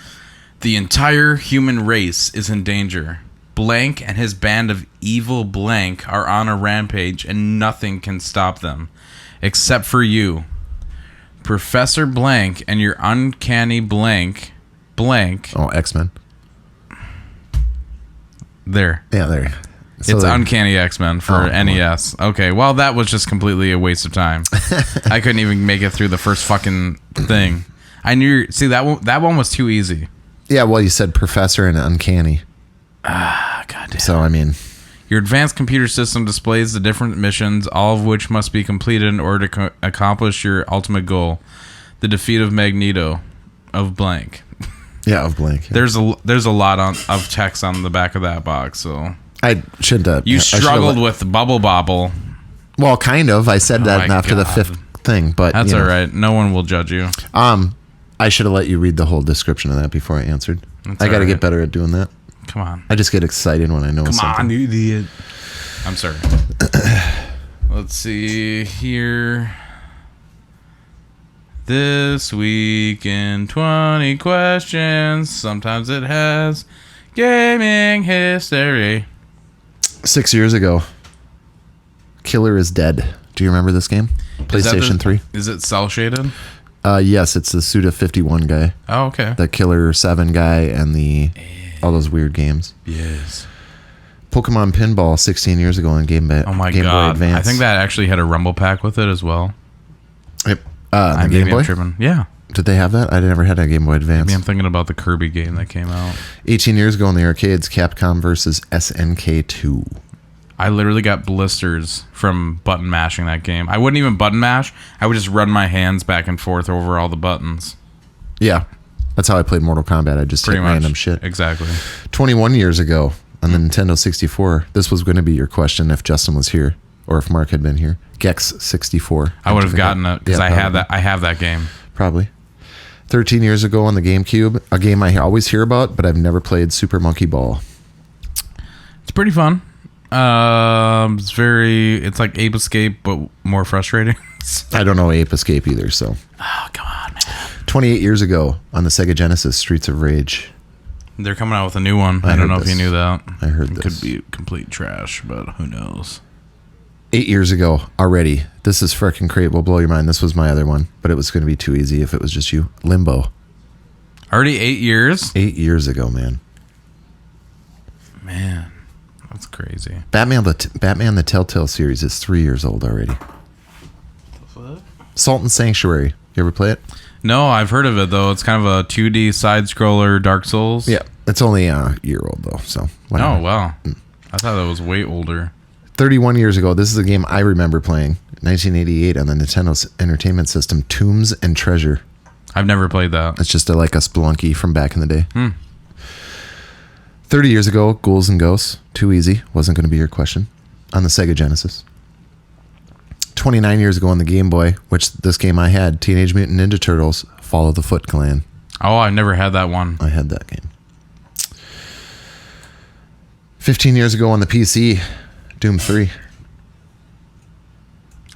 The entire human race is in danger. Blank and his band of evil blank are on a rampage and nothing can stop them. Except for you. Professor Blank and your uncanny blank. Oh, X-Men. There. Yeah, there. So It's Uncanny X-Men for NES. Okay, well, that was just completely a waste of time. I couldn't even make it through the first fucking thing. I knew. See, that one was too easy. Yeah, well, you said Professor and Uncanny. Goddamn. So, I mean... Your advanced computer system displays the different missions, all of which must be completed in order to accomplish your ultimate goal. The defeat of Magneto. Of blank. Yeah, of blank. Yeah. There's a lot of text on the back of that box, so... I should have... You struggled with Bubble Bobble. Well, kind of. I said that after the 5th thing, but... That's all right. No one will judge you. I should have let you read the whole description of that before I answered. I got to get better at doing that. Come on. I just get excited when I know something. Come on, you idiot. I'm sorry. Let's see here. This week in 20 questions. Sometimes it has gaming history. 6 years ago, Killer is Dead. Do you remember this game? PlayStation 3. Is it cell shaded? Yes, it's the Suda 51 guy. Oh, okay. The Killer 7 guy and all those weird games. Yes. Pokemon Pinball 16 years ago on Game Boy Advance. I think that actually had a Rumble Pack with it as well. Yep. The Game Boy? Yeah. Did they have that? I never had a Game Boy Advance. Maybe I'm thinking about the Kirby game that came out. 18 years ago in the arcades, Capcom versus SNK 2. I literally got blisters from button mashing that game. I wouldn't even button mash. I would just run my hands back and forth over all the buttons. Yeah. That's how I played Mortal Kombat. I just hit random shit. Exactly. 21 years ago on the Nintendo 64. This was going to be your question if Justin was here or if Mark had been here. Gex 64. I would have gotten it because I have that game. Probably. 13 years ago on the GameCube, a game I always hear about, but I've never played, Super Monkey Ball. It's pretty fun. It's like Ape Escape, but more frustrating. I don't know Ape Escape either, so. Oh, come on, man. 28 years ago on the Sega Genesis, Streets of Rage. They're coming out with a new one. I don't know if you knew that. I heard it this. Could be complete trash, but who knows? 8 years ago already. This is freaking great. Will blow your mind. This was my other one, but it was going to be too easy if it was just you. Limbo. Already 8 years? 8 years ago, man. Man, that's crazy. Batman the Telltale series is 3 years old already. What? Salt and Sanctuary. You ever play it? No, I've heard of it, though. It's kind of a 2D side-scroller Dark Souls. Yeah. It's only a year old, though, so whatever. Oh, wow. I thought that was way older. 31 years ago, this is a game I remember playing. 1988 on the Nintendo's Entertainment System, Tombs and Treasure. I've never played that. It's just like a Spelunky from back in the day. 30 years ago, Ghouls and Ghosts. Too easy. Wasn't going to be your question. On the Sega Genesis. 29 years ago on the Game Boy, which this game I had, Teenage Mutant Ninja Turtles, Fall of the Foot Clan. Oh, I never had that one. I had that game. 15 years ago on the PC, Doom 3.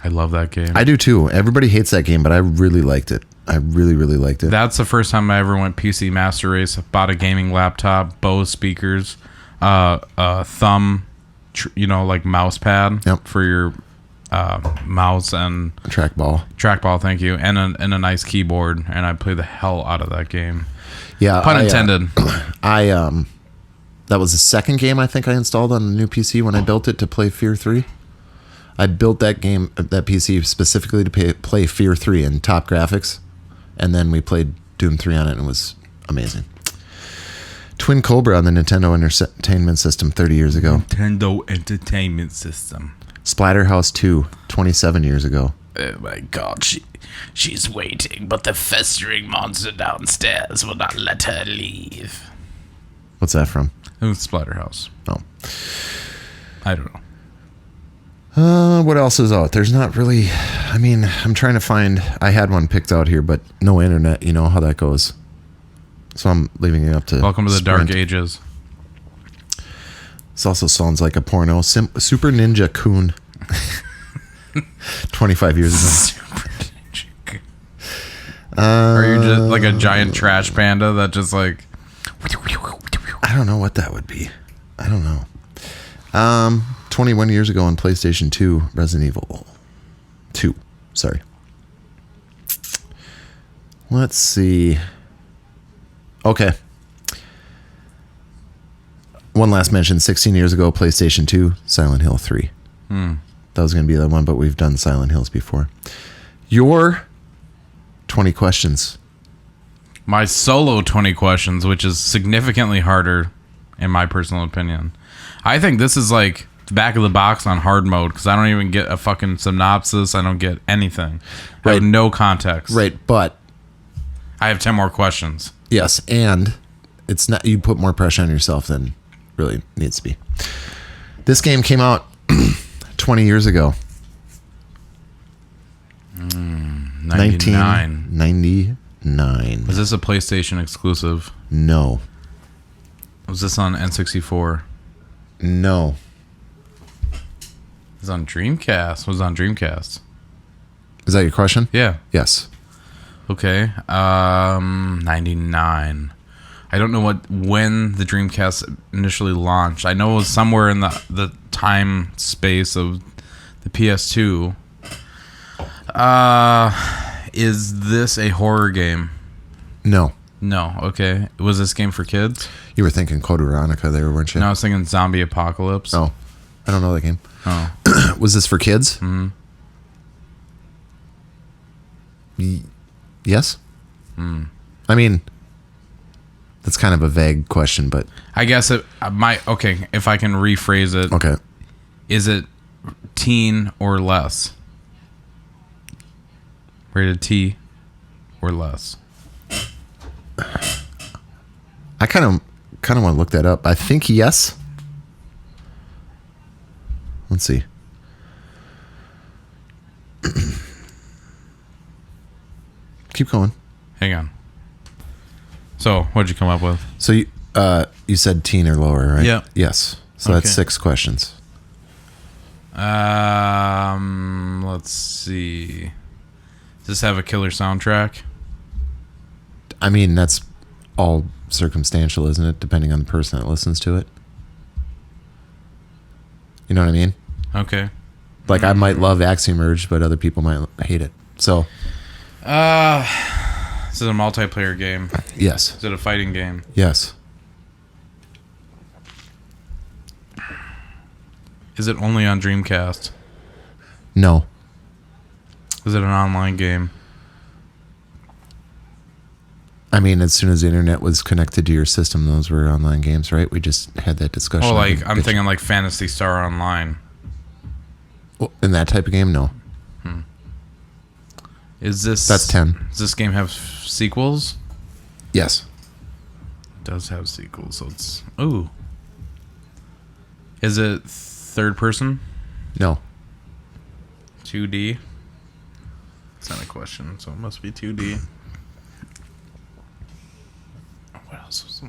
I love that game. I do too. Everybody hates that game, but I really liked it. I really, really liked it. That's the first time I ever went PC Master Race. Bought a gaming laptop, Bose speakers, thumb, like mouse pad for your mouse and trackball. Thank you, and a nice keyboard. And I played the hell out of that game. Yeah, pun intended. That was the second game I think I installed on the new PC when I built it to play Fear 3. I built that PC specifically to play Fear 3 in top graphics. And then we played Doom 3 on it, and it was amazing. Twin Cobra on the Nintendo Entertainment System 30 years ago. Nintendo Entertainment System. Splatterhouse 2, 27 years ago. Oh my god, she's waiting, but the festering monster downstairs will not let her leave. What's that from? It was Splatterhouse. Oh. I don't know. What else is out? There's not really... I mean, I'm trying to find... I had one picked out here, but no internet. You know how that goes. So I'm leaving it up to... Welcome to the Sprint. Dark Ages. This also sounds like a porno. Super Ninja Coon. 25 years ago. Super Ninja Coon. Are you just like a giant trash panda that just like... I don't know what that would be. I don't know. 21 years ago on PlayStation 2, Resident Evil 2. Sorry. Let's see. Okay. One last mention. 16 years ago, PlayStation 2, Silent Hill 3. That was going to be the one, but we've done Silent Hills before. Your 20 questions. My solo 20 questions, which is significantly harder, in my personal opinion. I think this is like back of the box on hard mode because I don't even get a fucking synopsis. I don't get anything. I have no context. Right, but... I have 10 more questions. Yes, and it's not... You put more pressure on yourself than really needs to be. This game came out 20 years ago. 99. 1999. Was this a PlayStation exclusive? No. Was this on N64? No. It was on Dreamcast. Was on Dreamcast. Is that your question? Yeah. Yes. Okay. 99. I don't know when the Dreamcast initially launched. I know it was somewhere in the time space of the PS2. Is this a horror game? No. No. Okay. Was this game for kids? You were thinking Code Veronica there, weren't you? No, I was thinking Zombie Apocalypse. Oh. I don't know that game. Oh. Was this for kids? Mm-hmm. Yes? I mean, that's kind of a vague question, but... I guess it might... Okay, if I can rephrase it. Okay. Is it teen or less? Rated T or less? I kind of want to look that up. I think yes. Let's see. Keep going. Hang on. So, what'd you come up with? So you said teen or lower, right? Yeah. Yes. So Okay. that's 6 questions. Let's see. Does this have a killer soundtrack? I mean, that's all circumstantial, isn't it? Depending on the person that listens to it. You know what I mean? Okay. Like, I might love Axiom Merge, but other people might hate it. So, This is a multiplayer game. yes. Is it a fighting game? Yes. Is it only on Dreamcast? No. Is it an online game? I mean, as soon as the internet was connected to your system, those were online games, right? We just had that discussion. Oh, like, I'm thinking like Phantasy Star Online. Well, in that type of game, no. Is this... That's 10. Does this game have sequels? Yes. It does have sequels, so it's... Ooh. Is it third person? No. 2D? It's not a question, so it must be 2D. What else was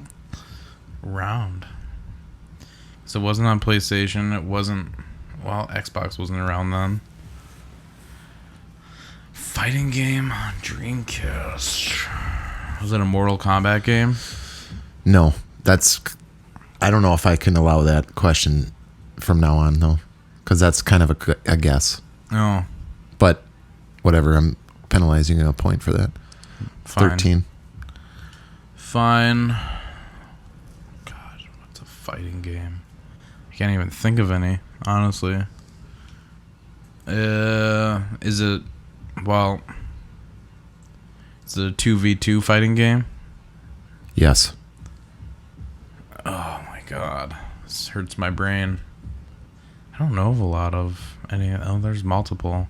around? So it wasn't on PlayStation. It wasn't... Well, Xbox wasn't around then. Fighting game on Dreamcast. Was it a Mortal Kombat game? No. That's... I don't know if I can allow that question from now on, though. Because that's kind of a guess. No. But, whatever. I'm penalizing a point for that. Fine. 13. Fine. God, what's a fighting game? I can't even think of any, honestly. Is it... Well... Is it a 2v2 fighting game? Yes. Oh my god. This hurts my brain. I don't know of a lot of any... Oh, there's multiple.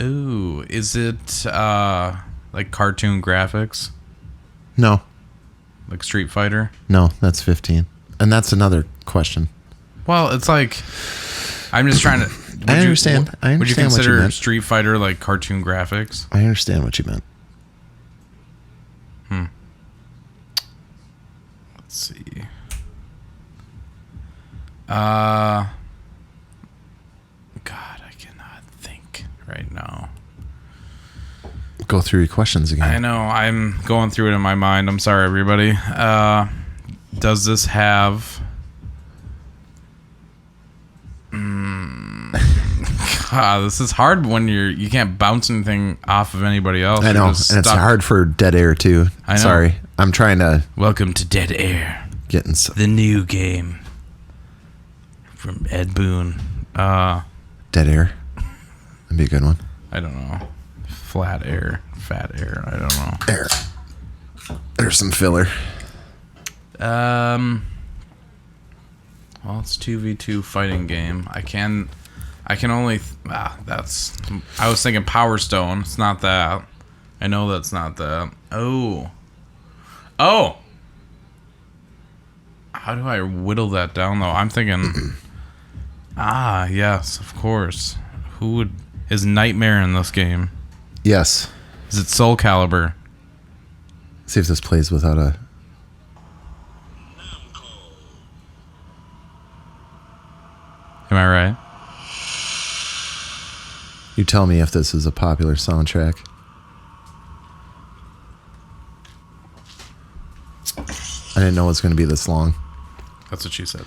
Ooh, is it, like cartoon graphics? No. Like Street Fighter? No, that's 15. And that's another question. Well, it's like... I'm just trying to... I understand. I Would you understand what you consider meant. Street Fighter like cartoon graphics? I understand what you meant. Let's see. God, I cannot think right now. Go through your questions again. I know. I'm going through it in my mind. I'm sorry, everybody. Does this have... God, this is hard when you can't bounce anything off of anybody else. I know, You're and just it's stuck. hard for dead air too. I know. Sorry, I'm trying to Welcome to Dead Air, get in. the new game from Ed Boon. Dead air. That'd be a good one. I don't know. Flat air, fat air. I don't know. Air. There's some filler. Well, it's 2v2 fighting game. I can only... that's... I was thinking Power Stone. It's not that. I know that's not that. Oh! How do I whittle that down, though? I'm thinking... yes, of course. Who would... Is Nightmare in this game? Yes. Is it Soul Calibur? See if this plays without a... Am I right? You tell me if this is a popular soundtrack. I didn't know it was going to be this long. That's what she said.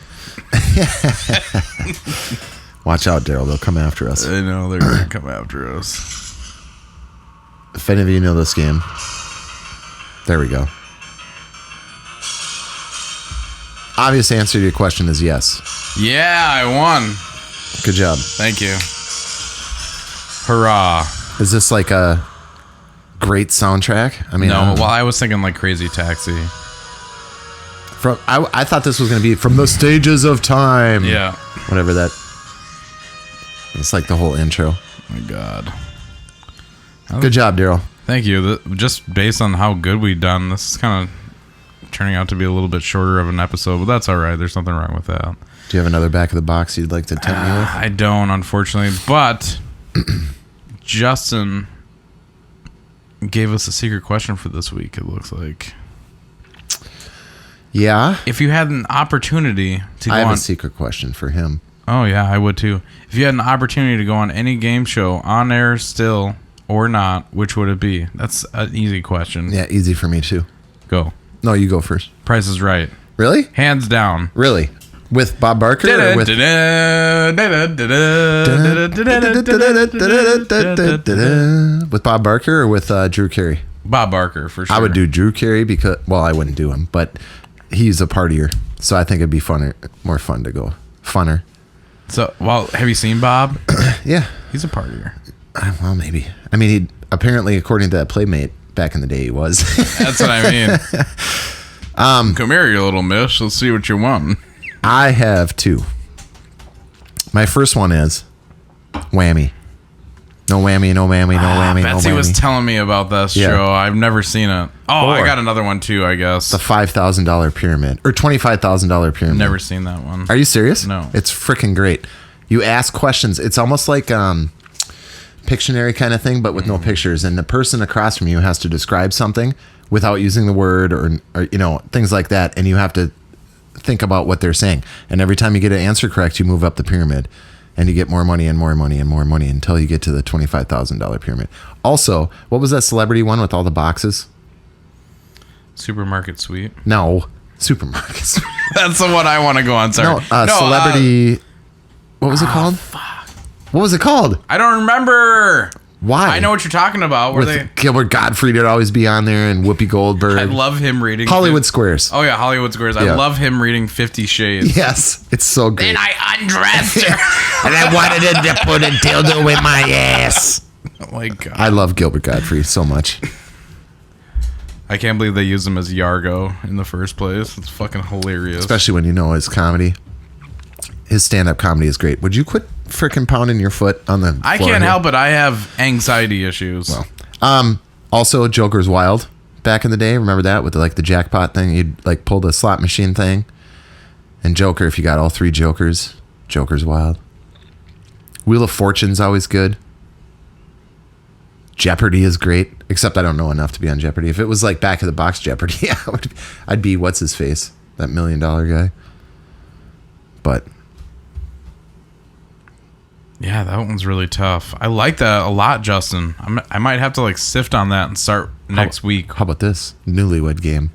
Watch out, Daryl. They'll come after us. I know, they're going to come after us. If any of you know this game, there we go. Obvious answer to your question is yes. Yeah, I won. Good job. Thank you. Hurrah. Is this like a great soundtrack? I mean, No, well, I was thinking like Crazy Taxi. I thought this was going to be From the Stages of Time. Yeah. Whatever that. It's like the whole intro. Oh my God. Good job, Daryl. Thank you. Just based on how good we've done, this is kind of turning out to be a little bit shorter of an episode, but that's all right. There's nothing wrong with that. Do you have another back of the box you'd like to tempt me with? I don't, unfortunately, but Justin gave us a secret question for this week, it looks like. Yeah. If you had an opportunity to go I have on... a secret question for him. Oh, yeah, I would too. If you had an opportunity to go on any game show, on air still or not, which would it be? That's an easy question. Yeah, easy for me too. Go. No, you go first. Price is Right. Really? Hands down. Really? With Bob Barker or with with Bob Barker or with Drew Carey? Bob Barker for sure. I would do Drew Carey because, well, I wouldn't do him, but he's a partier, so I think it'd be more fun to go. Funner. So, well, have you seen Bob? Yeah. He's a partier. Well, maybe. I mean, he apparently, according to that Playmate, back in the day, he was. That's what I mean. Come here, you little miss. Let's see what you want. I have two. My first one is Whammy. No whammy, no whammy, no whammy, no whammy. Betsy was telling me about this show. I've never seen it. Oh, I got another one too, I guess. The $5,000 pyramid. Or $25,000 pyramid. Never seen that one. Are you serious? No. It's freaking great. You ask questions. It's almost like Pictionary kind of thing, but with no pictures. And the person across from you has to describe something without using the word or things like that. And you have to think about what they're saying. And every time you get an answer correct, you move up the pyramid. And you get more money and more money and more money until you get to the $25,000 pyramid. Also, what was that celebrity one with all the boxes? Supermarket Sweep. No, Supermarket Sweep. That's the one I want to go on. Sorry. No, celebrity. What was it called? Fuck. What was it called? I don't remember. Why? I know what you're talking about. With Gilbert Gottfried would always be on there, and Whoopi Goldberg. I love him reading Hollywood Squares. Oh yeah, Hollywood Squares. I love him reading 50 Shades. Yes, it's so great. Then I undressed her. And I wanted him to put a dildo in my ass. Oh my God. I love Gilbert Gottfried so much. I can't believe they used him as Yargo in the first place. It's fucking hilarious. Especially when you know his comedy. His stand-up comedy is great. Would you quit freaking pounding your foot on the floor? I can't help it. I have anxiety issues. Well, also Joker's Wild back in the day. Remember that with the jackpot thing? You'd like pull the slot machine thing. And Joker, if you got all three Jokers, Joker's Wild. Wheel of Fortune's always good. Jeopardy is great, except I don't know enough to be on Jeopardy. If it was like back of the box Jeopardy, I'd be what's his face, that $1 million guy. But yeah, that one's really tough. I like that a lot, Justin. I might have to sift on that and start next week. How about this Newlywed Game?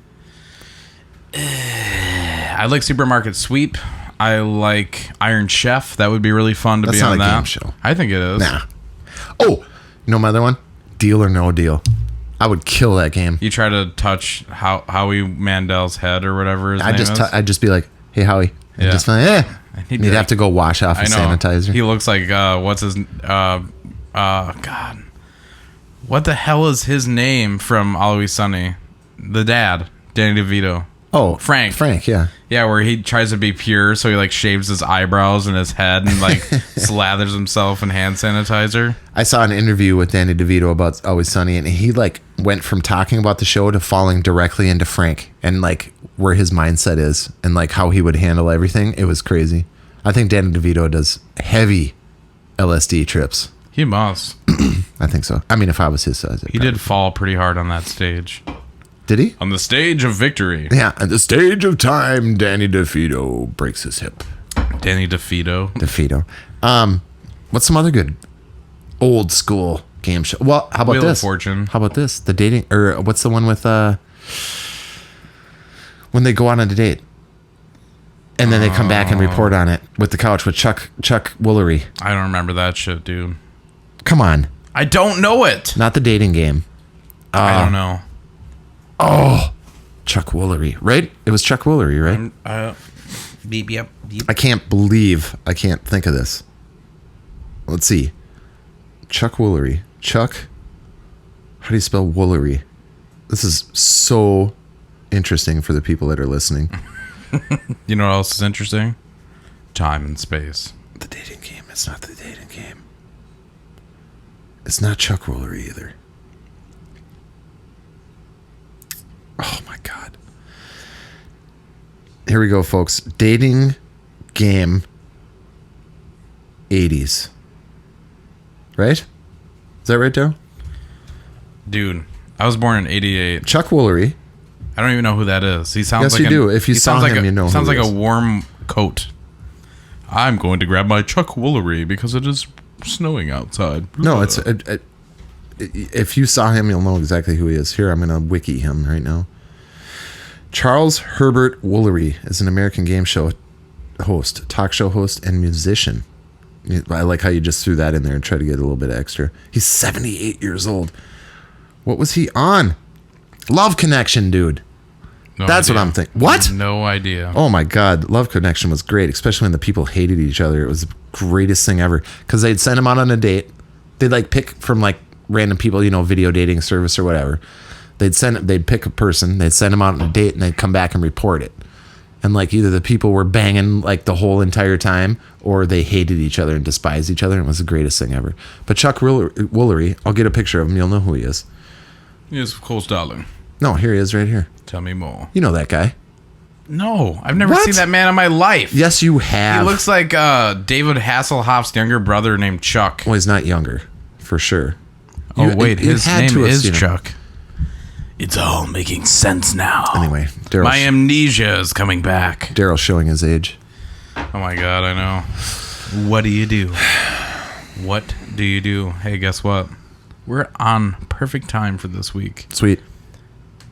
I like Supermarket Sweep. I like Iron Chef. That would be really fun to be on that. Game show. I think it is. Nah. Oh, you know my other one? Deal or No Deal. I would kill that game. You try to touch Howie Mandel's head or whatever his name is. I'd just be like, hey, Howie. And just like, You'd have to go wash off his sanitizer. He looks like, what's his, God. What the hell is his name from Always Sunny? The dad, Danny DeVito. Oh, Frank. Frank, yeah. Yeah, where he tries to be pure, so he shaves his eyebrows and his head and slathers himself in hand sanitizer. I saw an interview with Danny DeVito about Always Sunny, and he went from talking about the show to falling directly into Frank and where his mindset is and how he would handle everything. It was crazy. I think Danny DeVito does heavy LSD trips. He must. I think so. I mean, if I was his size, he did fall pretty hard on that stage. Did he? On the stage of victory. Yeah, at the stage of time, Danny DeVito breaks his hip. Danny DeVito. What's some other good old school game show? Well, how about Wheel this? of Fortune. How about this? The dating, or what's the one with when they go on a date and then they come back and report on it with the couch with Chuck Woolery. I don't remember that shit, dude. Come on. I don't know it. Not the dating game. I don't know. Oh, Chuck Woolery, right? It was Chuck Woolery, right? Beep. I can't believe I can't think of this. Let's see. Chuck Woolery. Chuck, how do you spell Woolery? This is so interesting for the people that are listening. You know what else is interesting? Time and space. The dating game. It's not the dating game. It's not Chuck Woolery either. Oh my God. Here we go, folks. Dating game 80s. Right? Is that right, Daryl? Dude, I was born in 88. Chuck Woolery. I don't even know who that is. He sounds yes, you do. If you saw him, you know. Sounds like a warm coat. I'm going to grab my Chuck Woolery because it is snowing outside. No, it's if you saw him, you'll know exactly who he is. Here, I'm going to wiki him right now. Charles Herbert Woolery is an American game show host, talk show host, and musician. I like how you just threw that in there and tried to get a little bit extra. He's 78 years old. What was he on? Love Connection, dude. No That's idea. what I'm thinking. What? No idea. Oh my God, Love Connection was great, especially when the people hated each other. It was the greatest thing ever because they'd send them out on a date. They'd like pick from like random people, you know, video dating service or whatever. They'd pick a person, they'd send them out on a date, and they'd come back and report it. And like either the people were banging like the whole entire time, or they hated each other and despised each other. And it was the greatest thing ever. But Chuck Woolery, I'll get a picture of him. You'll know who he is. Yes, of course, darling. No, here he is, right here. Tell me more. You know that guy. No, I've never What? seen that man in my life. Yes, you have. He looks like David Hasselhoff's younger brother named Chuck. Well, he's not younger, for sure. Oh, wait, his had name to have is seen him. Chuck. It's all making sense now. Anyway, My amnesia is coming back. Daryl's showing his age. Oh my God, I know. What do you do? What do you do? Hey, guess what? We're on perfect time for this week. Sweet.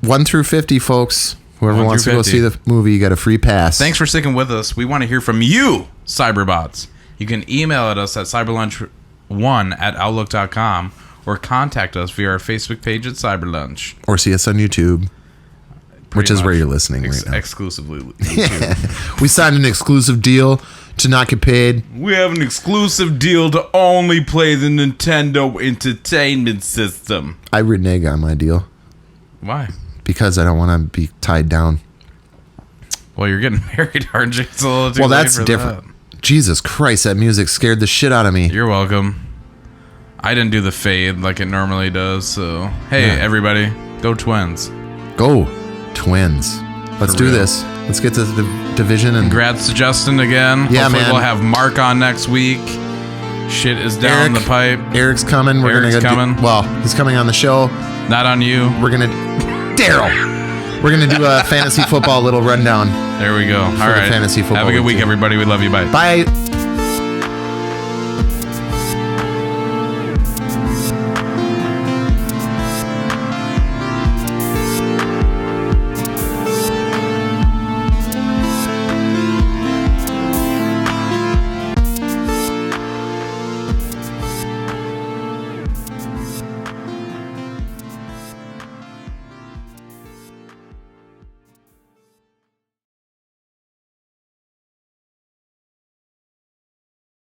1 through 50, folks. Whoever 1 wants to through go 50. see the movie, you got a free pass. Thanks for sticking with us. We want to hear from you, Cyberbots. You can email at us at cyberlunch1@outlook.com or contact us via our Facebook page at Cyberlunch. Or see us on YouTube, which is where you're listening right now. Exclusively YouTube. We signed an exclusive deal to not get paid. We have an exclusive deal to only play the Nintendo Entertainment System. I renege on my deal Why? because I don't want to be tied down. Well, you're getting married, aren't you? It's a little too Well, late that's for different. that. Jesus Christ, that music scared the shit out of me. You're welcome. I didn't do the fade like it normally does, so hey, Yeah. everybody, go Twins. Go, Twins. Let's For do real. this. Let's get to the division and Congrats to Justin again. Yeah, Hopefully man. we'll have Mark on next week. Shit is down Eric. the pipe. Eric's coming. Eric's coming. Well, he's coming on the show. Not on you. We're gonna Daryl. We're gonna do a fantasy football little rundown. There we go. All the right. fantasy football Have a good week, week, too. everybody. We love you. Bye. Bye.